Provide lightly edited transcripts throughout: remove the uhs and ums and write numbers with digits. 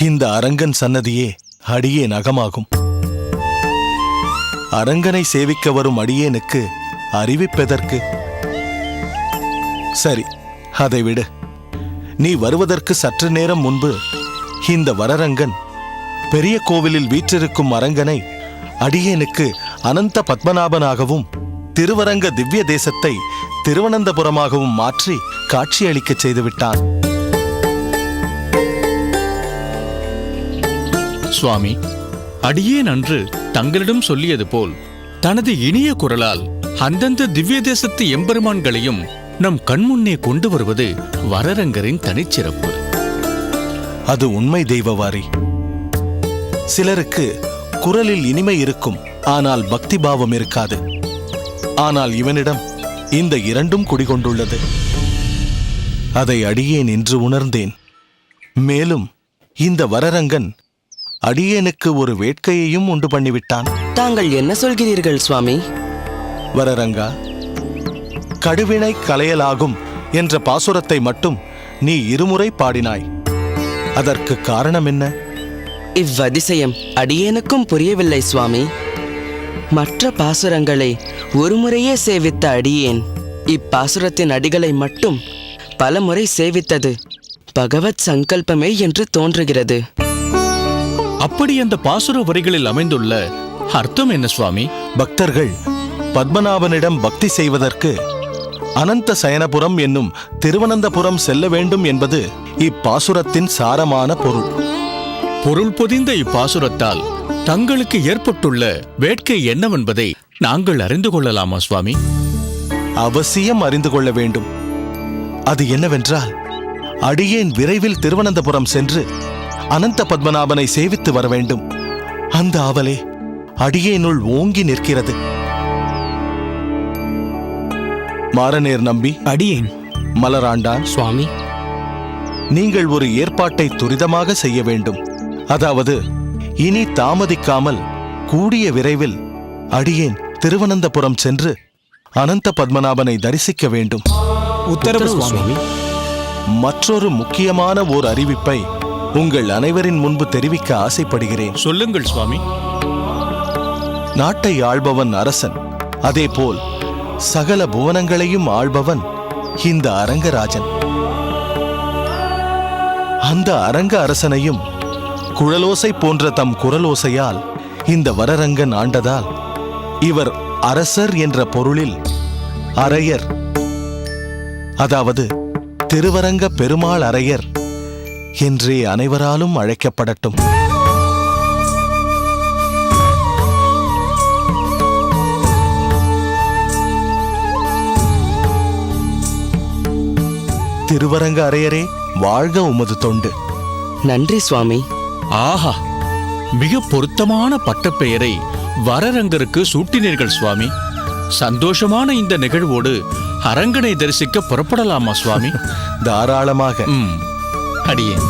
இந்த அரங்கன் சன்னதியே அடியேன் அகமாகும். அரங்கனை சேவிக்க வரும் அடியேனுக்கு அறிவிப்பதற்கு? சரி, அதை விடு. நீ வருவதற்கு சற்று நேரம் முன்பு இந்த வரரங்கன் பெரிய கோவிலில் வீற்றிருக்கும் அரங்கனை அடியேனுக்கு அனந்த பத்மநாபனாகவும் திருவரங்க திவ்ய தேசத்தை திருவனந்தபுரமாகவும் மாற்றி காட்சியளிக்கச் செய்துவிட்டான். சுவாமி, அடியேன் அன்று தங்களிடம் சொல்லியது போல் தனது இனிய குரலால் அந்தந்த திவ்ய தேசத்து எம்பெருமான்களையும் நம் கண்முன்னே கொண்டு வருவது வரரங்கரின் தனிச்சிறப்பு. அது உண்மை தெய்வவாரி. சிலருக்கு குரலில் இனிமை இருக்கும், ஆனால் பக்தி பாவம் இருக்காது. ஆனால் இவனிடம் இந்த இரண்டும் குடிகொண்டுள்ளது. அதை அடியேன் இன்று உணர்ந்தேன். மேலும் இந்த வரரங்கன் அடியேனுக்கு ஒரு வேட்கையையும் உண்டு பண்ணிவிட்டான். தாங்கள் என்ன சொல்கிறீர்கள் சுவாமி? வரரங்கா, கடுவினை களையலாகும் என்ற பாசுரத்தை மட்டும் நீ இருமுறை பாடினாய். அதற்கு காரணம் என்ன? இவ்வதிசயம் அடியேனுக்கும் புரியவில்லை சுவாமி. மற்ற பாசுரங்களை ஒருமுறையே சேவித்த அடியேன் இப்பாசுரத்தின் அடிகளை மட்டும் பலமுறை சேவித்தது பகவத் சங்கல்பமே என்று தோன்றுகிறது. அப்படி அந்த பாசுர வரிகளில் அமைந்துள்ள அர்த்தம் என்ன சுவாமி? பக்தர்கள் பத்மநாபனிடம் பக்தி செய்வதற்கு அனந்த சயனபுரம் என்னும் திருவனந்தபுரம் செல்ல வேண்டும் என்பது இப்பாசுரத்தின் சாரமான பொருள். பொருள் பொதிந்த இப்பாசுரத்தால் தங்களுக்கு ஏற்பட்டுள்ள வேட்கை என்னவென்பதை நாங்கள் அறிந்து கொள்ளலாமா சுவாமி? அவசியம் அறிந்து கொள்ள வேண்டும். அது என்னவென்றால், அடியேன் விரைவில் திருவனந்தபுரம் சென்று அனந்த பத்மநாபனை சேவித்து வர வேண்டும். அந்த ஆவலே அடியேனுள் ஓங்கி நிற்கிறது. மாரநேர் நம்பி, அடியேன். மலராண்டான் சுவாமி, நீங்கள் ஒரு ஏற்பாட்டை துரிதமாக செய்ய வேண்டும். அதாவது, இனி தாமதிக்காமல் கூடிய விரைவில் அடியேன் திருவனந்தபுரம் சென்று அனந்த பத்மநாபனை தரிசிக்க வேண்டும். உத்தரவு சுவாமி. மற்றொரு முக்கியமான ஓர் அறிவிப்பை உங்கள் அனைவரின் முன்பு தெரிவிக்க ஆசைப்படுகிறேன். சொல்லுங்கள் சுவாமி. நாட்டை ஆள்பவன் அரசன், அதேபோல் சகல புவனங்களையும் ஆள்பவன் இந்த அரங்கராஜன். அந்த அரங்க அரசனையும் குழலோசை போன்ற தம் குரலோசையால் இந்த வரரங்கன் ஆண்டதால் இவர் அரசர் என்ற பொருளில் அரையர், அதாவது திருவரங்க பெருமாள் அரையர் என்றே அனைவராலும் அழைக்கப்படட்டும். திருவரங்க அரையரே, வாழ்க உமது தொண்டு. நன்றி சுவாமி. ஆஹா, மிக பொருத்தமான பட்டப்பெயரை வரரங்கருக்கு சூட்டினீர்கள் சுவாமி. சந்தோஷமான இந்த நிகழ்வோடு அரங்கனை தரிசிக்க புறப்படலாமா சுவாமி? தாராளமாக. அடியேன்.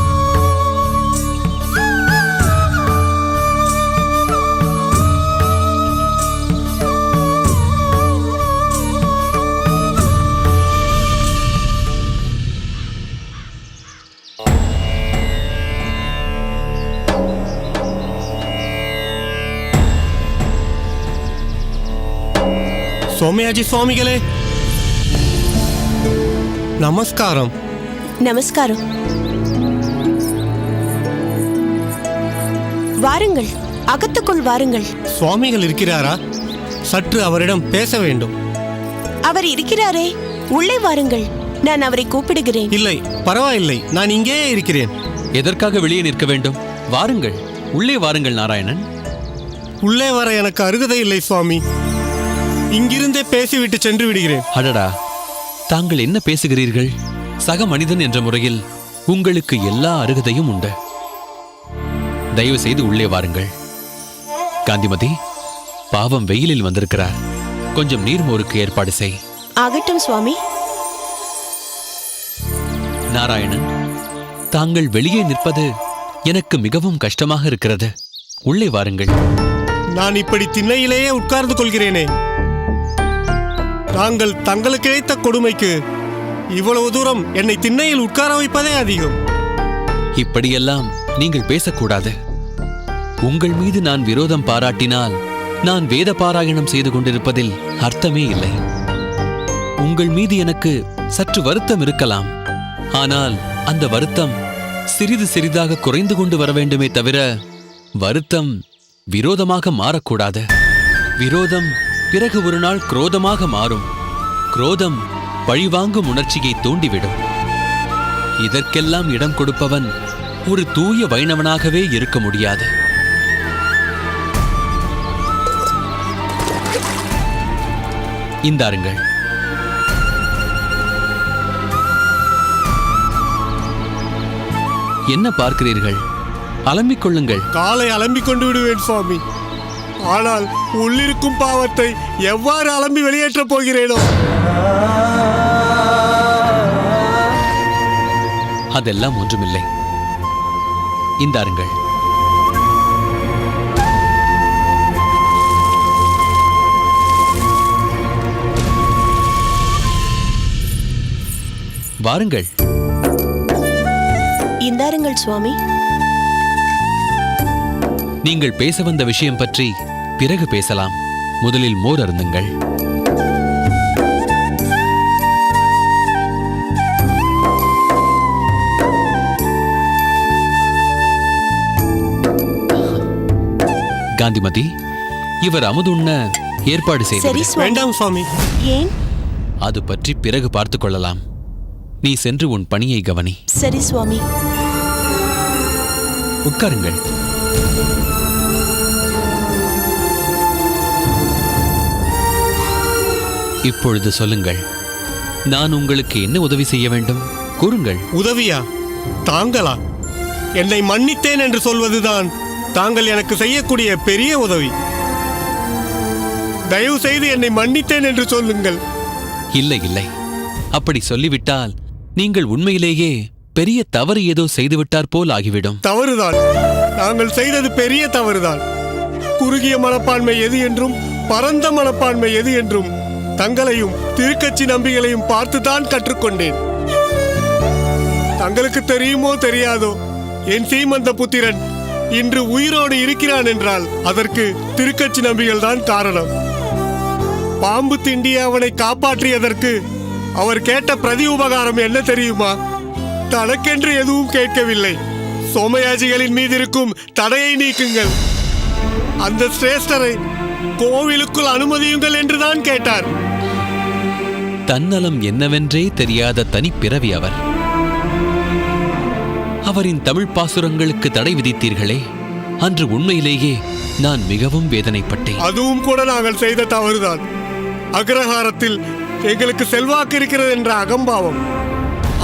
சோமயாஜி சுவாமிகளே, நமஸ்காரம். நமஸ்காரம். வாருங்கள், அகத்துக்குள் வாருங்கள். சுவாமிகள் இருக்கிறாரா? சற்று அவரிடம் பேச வேண்டும். அவர் இருக்கிறாரே, உள்ளே வாருங்கள். நான் அவரை கூப்பிடுகிறேன். இல்லை, பரவாயில்லை, நான் இங்கேயே இருக்கிறேன். எதற்காக வெளியே நிற்க வேண்டும்? வாருங்கள், உள்ளே வாருங்கள் நாராயணன். உள்ளே வர எனக்கு அருகதை இல்லை சுவாமி. இங்கிருந்தே பேசிவிட்டு சென்று விடுகிறேன். அடடா, தாங்கள் என்ன பேசுகிறீர்கள்? சக மனிதன் என்ற முறையில் உங்களுக்கு எல்லா அருகதையும் உண்டு. தயவு செய்து உள்ளே வாருங்கள். காந்திமதி, பாவம் வெயிலில் வந்திருக்கிறார். கொஞ்சம் நீர்மோருக்கு ஏற்பாடு செய். ஆகட்டும் சுவாமி. நாராயணன், தாங்கள் வெளியே நிற்பது எனக்கு மிகவும் கஷ்டமாக இருக்கிறது. உள்ளே வாருங்கள். நான் இப்படி திண்ணையிலேயே உட்கார்ந்து கொள்கிறேனே. தாங்கள் தங்களுக்கு இழைத்த கொடுமைக்கு இவ்வளவு தூரம் என்னை திண்ணையில் உட்கார வைப்பதே அதிகம். இப்படியெல்லாம் நீங்கள் பேசக்கூடாது. உங்கள் மீது நான் விரோதம் பாராட்டினால் நான் வேத பாராயணம் செய்து கொண்டிருப்பதில் அர்த்தமே இல்லை. உங்கள் மீது எனக்கு சற்று வருத்தம் இருக்கலாம். ஆனால் அந்த வருத்தம் சிறிது சிறிதாக குறைந்து கொண்டு வர வேண்டுமே தவிர வருத்தம் விரோதமாக மாறக்கூடாது. விரோதம் பிறகு ஒரு நாள் குரோதமாக மாறும். குரோதம் பழிவாங்கும் உணர்ச்சியை தூண்டிவிடும். இதற்கெல்லாம் இடம் கொடுப்பவன் ஒரு தூய வைணவனாகவே இருக்க முடியாது. இந்தாருங்கள். என்ன பார்க்கிறீர்கள்? அலம்பிக் கொள்ளுங்கள். காலை அலம்பிக் கொண்டு விடுவேன் சுவாமி. ஆனால் உள்ளிருக்கும் பாவத்தை எவ்வாறு அலம்பி வெளியேற்றப் போகிறேனோ? அதெல்லாம் ஒன்றுமில்லை. இந்தாருங்கள். வாருங்கள். இந்தாருங்கள் சுவாமி. நீங்கள் பேச வந்த விஷயம் பற்றி பிறகு பேசலாம். முதலில் மோர் அருந்துங்கள். காந்திமதி, இவர் அமுதுண்ண ஏற்பாடு சரி செய்து சுவாமி. வேண்டாம் சுவாமி. ஏன்? அது பற்றி பிறகு பார்த்துக் கொள்ளலாம். நீ சென்று உன் பணியை கவனி. சரி சுவாமி. உட்காருங்கள். இப்பொழுது சொல்லுங்கள், நான் உங்களுக்கு என்ன உதவி செய்ய வேண்டும்? கூறுங்கள். உதவியா? தாங்களா? என்னை மன்னித்தேன் என்று சொல்வதுதான் தாங்கள் எனக்கு செய்யக்கூடிய பெரிய உதவி. தயவு செய்து என்னை மன்னித்தேன் என்று சொல்லுங்கள். இல்லை இல்லை, அப்படி சொல்லிவிட்டால் நீங்கள் உண்மையிலேயே பெரிய தவறு ஏதோ செய்துவிட்டார் போல் ஆகிவிடும். தவறுதான். நாங்கள் செய்தது பெரிய தவறுதான். குறுகிய மனப்பான்மை எது என்றும் பரந்த மனப்பான்மை எது என்றும் தங்களையும் திருக்கட்சி நம்பிகளையும் பார்த்துதான் கற்றுக்கொண்டேன். தங்களுக்கு தெரியுமோ தெரியாதோ, என் சீமந்த புத்திரன் இன்று உயிரோடு இருக்கிறான் என்றால் அதற்கு திருக்கட்சி நம்பிகள் தான் காரணம். பாம்பு திண்டிய அவனை காப்பாற்றியதற்கு அவர் கேட்ட பிரதி உபகாரம் என்ன தெரியுமா? தனக்கென்று எதுவும் கேட்கவில்லை. சோமயாஜிகளின் மீது இருக்கும் தடையை நீக்குங்கள், அந்த சிரேஷ்டரை கோவிலுக்குள் அனுமதியுங்கள் என்றுதான் கேட்டார். தன்னலம் என்னவென்றே தெரியாத தனிப்பிறவி அவர். அவரின் தமிழ் பாசுரங்களுக்கு தடை விதித்தீர்களே, அன்று உண்மையிலேயே நான் மிகவும் வேதனைப்பட்டேன். அதுவும் கூட நாங்கள் செய்த தவறுதான். அக்ரஹாரத்தில் எங்களுக்கு செல்வாக்கு இருக்கிறது என்ற அகம்பாவம்,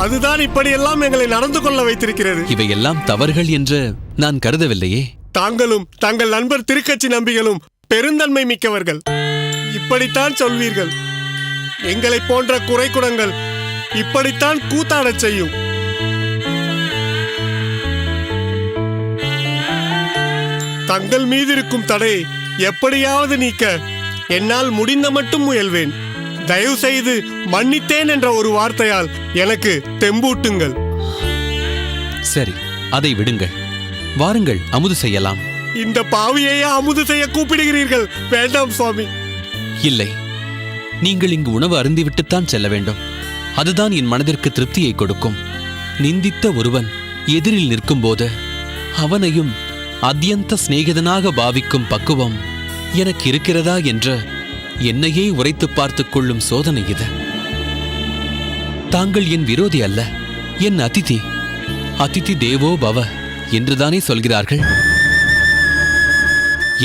அதுதான் இப்படியெல்லாம் எங்களை நடந்து கொள்ள வைத்திருக்கிறது. இவையெல்லாம் தவறுகள் என்று நான் கருதவில்லையே. தாங்களும் தங்கள் நண்பர் திருக்கட்சி நம்பிகளும் பெருந்தன்மை மிக்கவர்கள், இப்படித்தான் சொல்வீர்கள். எங்களை போன்ற குறைக்குடங்கள் இப்படித்தான் கூத்தாடச் செய்யும். தங்கள் மீது இருக்கும் தடையை எப்படியாவது நீக்க என்னால் முடிந்த மட்டும் முயல்வேன். தயவு செய்து மன்னித்தேன் என்ற ஒரு வார்த்தையால் எனக்கு தெம்பூட்டுங்கள். சரி, அதை விடுங்கள். வாருங்கள், அமுது செய்யலாம். இந்த பாவியையே அமுது செய்ய கூப்பிடுகிறீர்கள்? வேண்டாம் சுவாமி. இல்லை, நீங்கள் இங்கு உணவு அருந்திவிட்டுத்தான் செல்ல வேண்டும். அதுதான் என் மனதிற்கு திருப்தியை கொடுக்கும். நிந்தித்த ஒருவன் எதிரில் நிற்கும்போது அவனையும் அத்யந்த சிநேகிதனாக பாவிக்கும் பக்குவம் எனக்கு இருக்கிறதா என்று என்னையே உரைத்து பார்த்துக் கொள்ளும் சோதனை இது. தாங்கள் என் விரோதி அல்ல, என் அதிதி. அதிதி தேவோ பவ என்றுதானே சொல்கிறார்கள்.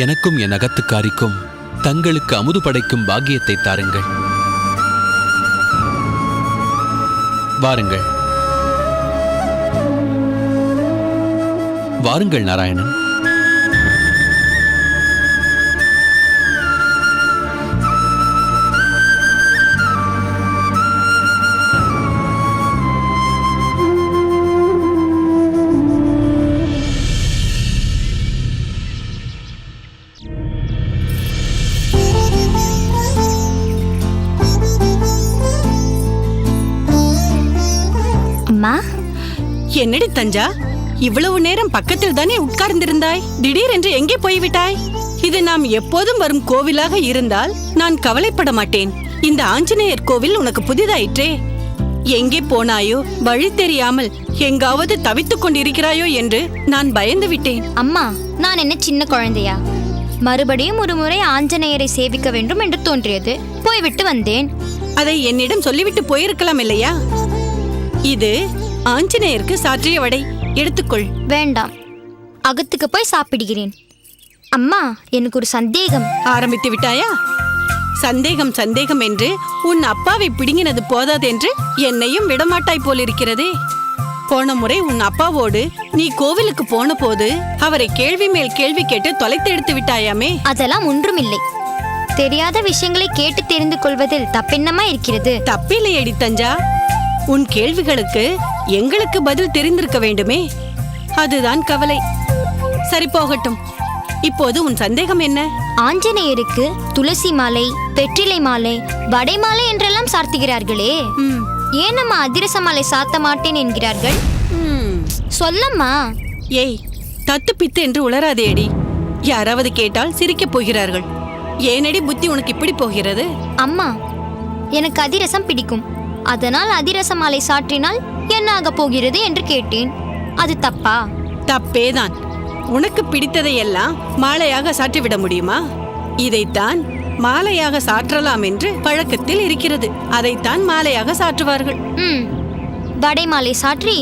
எனக்கும் என் அகத்துக்காரிக்கும் தங்களுக்கு அமுது படைக்கும் பாக்கியத்தை தாருங்கள். வாருங்கள் வாருங்கள் நாராயணன். அம்மா, என்னடி தஞ்சா, இவ்வளவு நேரம் பக்கத்தில் தானே உட்கார்ந்திருந்தாய், திடீரென்று எங்கே போய்விட்டாய்? இது நாம் எப்போதும் வரும் கோவிலாக இருந்தால் நான் கவலைப்பட மாட்டேன். இந்த ஆஞ்சநேயர் கோவில் உனக்கு புதிதாயிற்றே. எங்கே போனாயோ, வழி தெரியாமல் எங்காவது தவித்துக் கொண்டிருக்கிறாயோ என்று நான் பயந்து விட்டேன். அம்மா, நான் என்ன சின்ன குழந்தையா? மறுபடியும் ஒரு முறை ஆஞ்சநேயரை சேவிக்க வேண்டும் என்று தோன்றியது, போய்விட்டு வந்தேன். அதை என்னிடம் சொல்லிவிட்டு போயிருக்கலாம் இல்லையா? இது ஆஞ்சநேயருக்கு சாற்றிய வடை, எடுத்துக்கொள். வேண்டாம், அகத்துக்கு போய் சாப்பிடுகிறேன். அம்மா, எனக்கு ஒரு சந்தேகம். ஆரம்பித்து விட்டாயா? சந்தேகம் சந்தேகம் என்று உன் அப்பாவை பிடுங்கினது போதாதென்று என்னையும் விடமாட்டாய் போலிருக்கிறதே. போன முறை உன் அப்பாவோடு நீ கோவிலுக்கு போன போது அவரை கேள்வி மேல் கேள்வி கேட்டு தொலைத்து எடுத்து விட்டாயாமே. அதெல்லாம் ஒன்றுமில்லை. தெரியாத விஷயங்களை கேட்டு தெரிந்து கொள்வதில் தப்பென்னமா இருக்கிறது? தப்பில்லையடி தஞ்சா. உன் கேள்விகளுக்கு எங்களுக்கு பதில் தெரிந்திருக்க வேண்டுமே, அதுதான் கவலை. சரி, போகட்டும். இப்போது உன் சந்தேகம் என்ன? ஆஞ்சநேயருக்கு துளசி மாலை, வெற்றிலை மாலை, வடை மாலை என்றெல்லாம் சார்த்துகிறார்களே, ஏன் நம்ம அதிரச மாலை சாத்த மாட்டேன் என்கிறார்கள்? சொல்லம்மா. ஏய், தத்து பித்து என்று உளராதேடி. யாராவது கேட்டால் சிரிக்கப் போகிறார்கள். ஏனடி புத்தி உனக்கு இப்படி போகிறது? அம்மா, எனக்கு அதிரசம் பிடிக்கும். அதனால் அதிரச மாலை சாற்றினால் என்ன ஆக போகிறது என்று கேட்டேன். அது தப்பா? தப்பேதான். உனக்கு பிடித்ததையெல்லாம் மாலையாக சாற்றிவிட முடியுமா? இதைத்தான் மாலையாக சாற்றலாம் என்று பழக்கத்தில் இருக்கிறது. அதைத்தான் மாலையாக சாற்றுவார்கள். வடை மாலை சாற்றி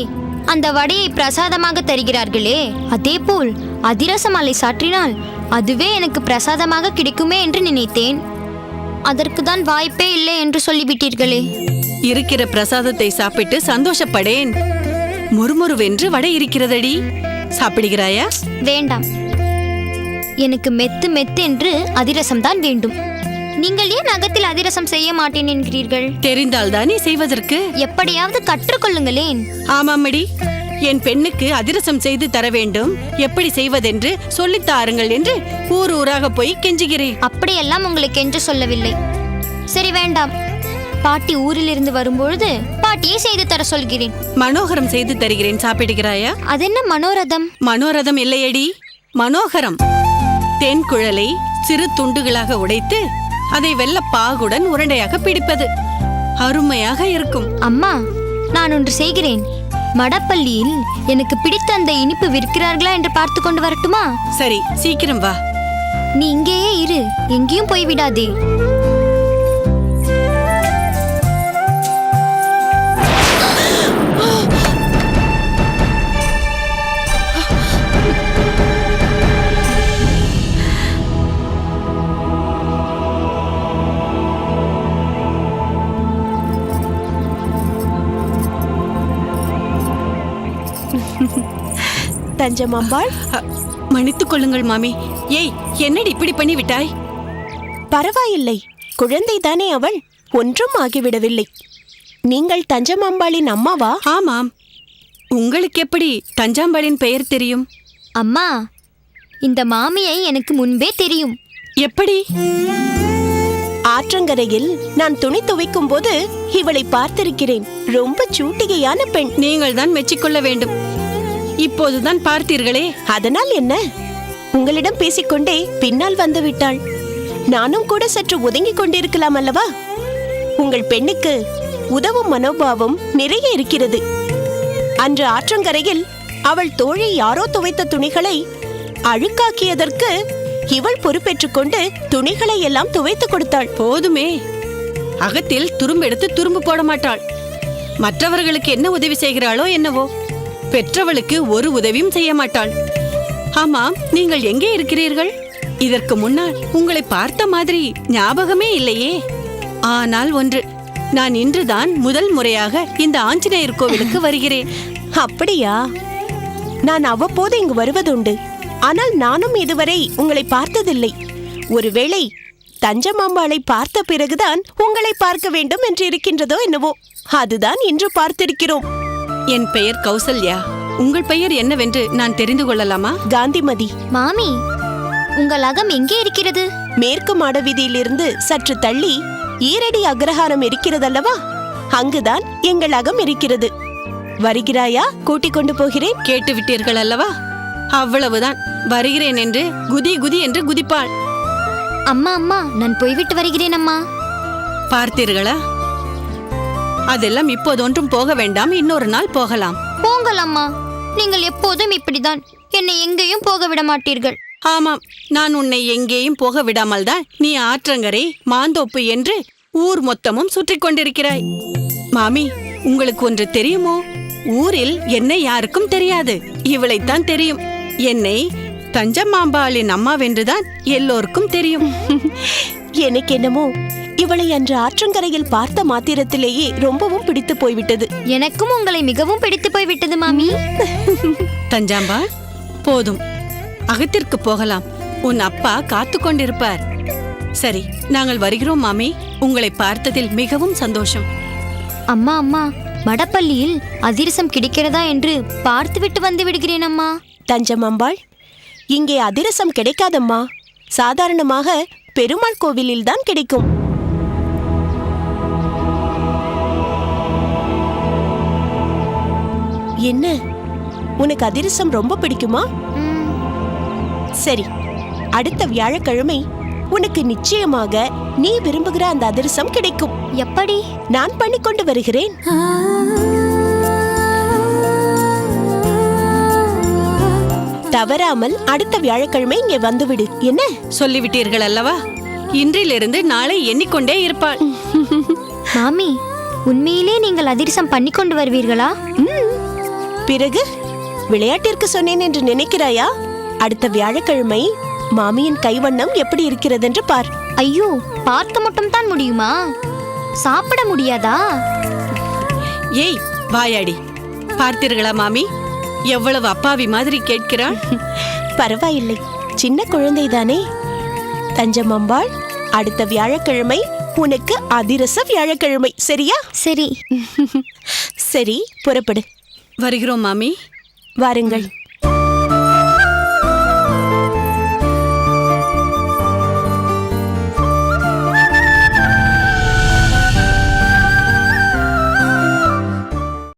அந்த வடையை பிரசாதமாக தருகிறார்களே, அதே போல் அதிரச மாலை சாற்றினால் அதுவே எனக்கு பிரசாதமாக கிடைக்குமே என்று நினைத்தேன். அதற்கு தான் வாய்ப்பே இல்லை என்று சொல்லிவிட்டீர்களே. இருக்கிற பிரசாதத்தை சாப்பிட்டு சந்தோஷப்படேன். முறுமுறுவென்று வடை இருக்கிறதடி, சாப்பிடுகிறாயா? வேண்டாம், எனக்கு மெத்து மெத்து என்று அதிரசம் தான் வேண்டும். நீங்கள் ஏன் அகத்தில் அதிரசம் செய்ய மாட்டேன் என்கிறீர்கள்? தெரிந்தால் தானே செய்வதற்கு. எப்படியாவது கற்றுக்கொள்ளுங்களேன். ஆமாமடி, என் பெண்ணுக்கு அதிரசம் செய்து தர வேண்டும், எப்படி செய்வதென்று சொல்லித் தாருங்கள் என்று ஊர் ஊராக போய் கெஞ்சுகிறேன். அப்படியெல்லாம் உங்களுக்கு என்று சொல்லவில்லை. சரி, வேண்டாம். பாட்டி ஊரிலிருந்து வரும்பொழுது பாட்டியை செய்து தர சொல்கிறேன். மனோகரம் செய்து தருகிறேன், சாப்பிடுகிறாயா? அதென்ன மனோரதம்? மனோரதம் இல்லையடி, மனோகரம். தேன் குழலை சிறு துண்டுகளாக உடைத்து அதை வெள்ள பாகுடன் உருண்டையாக பிடிப்பது அருமையாக இருக்கும். அம்மா, நான் ஒன்று செய்கிறேன். மடப்பள்ளியில் எனக்கு பிடித்த அந்த இனிப்பு விற்கிறார்களா என்று பார்த்து கொண்டு வரட்டுமா? சரி, சீக்கிரம் வா. நீ இங்கேயே இரு, எங்கேயும் போய்விடாதே. தஞ்சமாம்பாள், மன்னித்துக் கொள்ளுங்கள் மாமி. ஏய், என்னடி இப்படி பண்ணி விட்டாய்? பரவாயில்லை, குழந்தைதானே அவள், ஒன்றும் ஆகிவிடவில்லை. நீங்கள் தஞ்சமாம்பாளின் அம்மாவா? ஆமாம். உங்களுக்கு எப்படி தஞ்சாம்பாளின் பெயர் தெரியும்? அம்மா, இந்த மாமியை எனக்கு முன்பே தெரியும். எப்படி? ஆற்றங்கரையில் நான் துணி துவைக்கும் போது இவளை பார்த்திருக்கிறேன். ரொம்ப சூட்டிகையான பெண். நீங்கள் தான் மெச்சிக்கொள்ள வேண்டும். இப்போதுதான் பார்த்தீர்களே. அதனால் என்ன? உங்களிடம் பேசிக்கொண்டே பின்னால் வந்து விட்டாள். நானும் கூட சற்று ஒதுங்கிக் கொண்டிருக்கலாம் அல்லவா? உங்கள் பெண்ணுக்கு உதவும் மனோபாவம் நிறைய இருக்கிறது. அன்று ஆற்றங்கரையில் அவள் தோழி யாரோ துவைத்த துணிகளை அழுக்காக்கியதற்கு இவள் பொறுப்பேற்றுக் கொண்டு துணிகளை எல்லாம் துவைத்து கொடுத்தாள். போதுமே. அகத்தில் துரும்பெடுத்து துரும்பு போட மாட்டாள். மற்றவர்களுக்கு என்ன உதவி செய்கிறாளோ என்னவோ, பெற்றவளுக்கு ஒரு உதவியும் செய்ய மாட்டாள். ஆமாம், நீங்கள் எங்கே இருக்கிறீர்கள்? இதற்கு முன்னால் உங்களை பார்த்த மாதிரி ஞாபகமே இல்லையே. ஆனால் ஒன்று, நான் இன்றுதான் முதல் முறையாக இந்த ஆஞ்சநேயர் கோவிலுக்கு வருகிறேன். அப்படியா? நான் அவ்வப்போது இங்கு வருவதுண்டு. ஆனால் நானும் இதுவரை உங்களை பார்த்ததில்லை. ஒருவேளை தஞ்சமாம்பாளை பார்த்த பிறகுதான் உங்களை பார்க்க வேண்டும் என்று இருக்கின்றதோ என்னவோ. அதுதான் இன்று பார்த்திருக்கிறோம். என் பெயர் கௌசல்யா. உங்கள் பெயர் என்னவென்று நான் தெரிந்து கொள்ளலாமா? காந்திமதி. மாமி, உங்கள் அகம் எங்கே இருக்கிறது? மேற்கு மாட வீதியிலிருந்து சற்று தள்ளி ஈரடி அக்ரஹாரம் இருக்கிறதல்லவா, அங்குதான் எங்கள் அகம் இருக்கிறது. வருகிறாயா? கூட்டிக் கொண்டு போகிறேன். கேட்டு விட்டீர்கள் அல்லவா? அவ்வளவுதான். வருகிறேன் என்று குதி குதி என்று குதிப்பாள். அம்மா அம்மா, நான் போய்விட்டு வருகிறேன் அம்மா. பார்த்தீர்களா? அதெல்லாம் இப்போது ஒன்றும் போக வேண்டாம், இன்னொரு நாள் போகலாம். போங்கள் அம்மா, நீங்கள் எப்போதும் இப்படிதான், என்னை எங்கேயும் போக விட மாட்டீர்கள். ஆமாம், நான் உன்னை எங்கேயும் போக விடாமல் தான் நீ ஆற்றங்கரை மாந்தோப்பு என்று ஊர் மொத்தமும் சுற்றி கொண்டிருக்கிறாய். மாமி, உங்களுக்கு ஒன்று தெரியுமோ? ஊரில் என்னை யாருக்கும் தெரியாது, இவளைத்தான் தெரியும். என்னை தஞ்சம்மாம்பாளின் அம்மாவென்றுதான் எல்லோருக்கும் தெரியும். எனக்கு என்னமோ இவளை அன்று ஆற்றங்கரையில் பார்த்த மாத்திரத்திலேயே ரொம்பவும் பிடித்து போய்விட்டது. எனக்கும் உங்களை மிகவும் பிடித்து போய்விட்டது மாமி. தஞ்சாம்பா, போதும், அகத்திற்கு போகலாம். உன் அப்பா காத்து கொண்டிருப்பார். சரி, நாங்கள் வருகிறோம் மாமி. உங்களை பார்த்ததில் மிகவும் சந்தோஷம். அம்மா அம்மா, மடப்பள்ளியில் அதிரசம் கிடைக்கிறதா என்று பார்த்துவிட்டு வந்து விடுகிறேன் அம்மா. தஞ்சமம்பாள், இங்கே அதிரசம் கிடைக்காதம்மா. சாதாரணமாக பெருமாள் கோவிலில் தான் கிடைக்கும். என்ன, உனக்கு அதிரசம் ரொம்ப பிடிக்குமா? சரி, அடுத்த வியாழக்கிழமை உனக்கு நிச்சயமாக நீ விரும்புகிற அந்த அதிரசம் கிடைக்கும். எப்படி? நான் பண்ணிக்கொண்டு வருகிறேன். தவறாமல் அடுத்த வியாழக்கிழமை இங்கே வந்துவிடு. என்ன? சொல்லிவிட்டீர்கள் அல்லவா? இன்றிலிருந்து நாளை எண்ணிக்கொண்டே இருப்பாள். மாமி, உண்மையிலே நீங்கள் அதிரசம் பண்ணி கொண்டு வருவீர்களா? பிறகு விளையாட்டிற்கு சொன்னேன் என்று நினைக்கிறாயா? அடுத்த வியாழக்கிழமை மாமியின் கைவண்ணம் எப்படி இருக்கிறது என்று பார். ஐயோ, பார்க்க மட்டும் தான் முடியுமா? சாப்பிட முடியாதா? ஏய் வாயாடி, பார்த்தீர்களா மாமி? எவ்வளவு அப்பாவி மாதிரி கேட்கிறாள். பரவாயில்லை, சின்ன குழந்தைதானே. தஞ்சமம்பாள், அடுத்த வியாழக்கிழமை உனக்கு அதிரச வியாழக்கிழமை, சரியா? சரி. சரி, புறப்படு. வருகிறோம் மாமி. வாருங்கள்.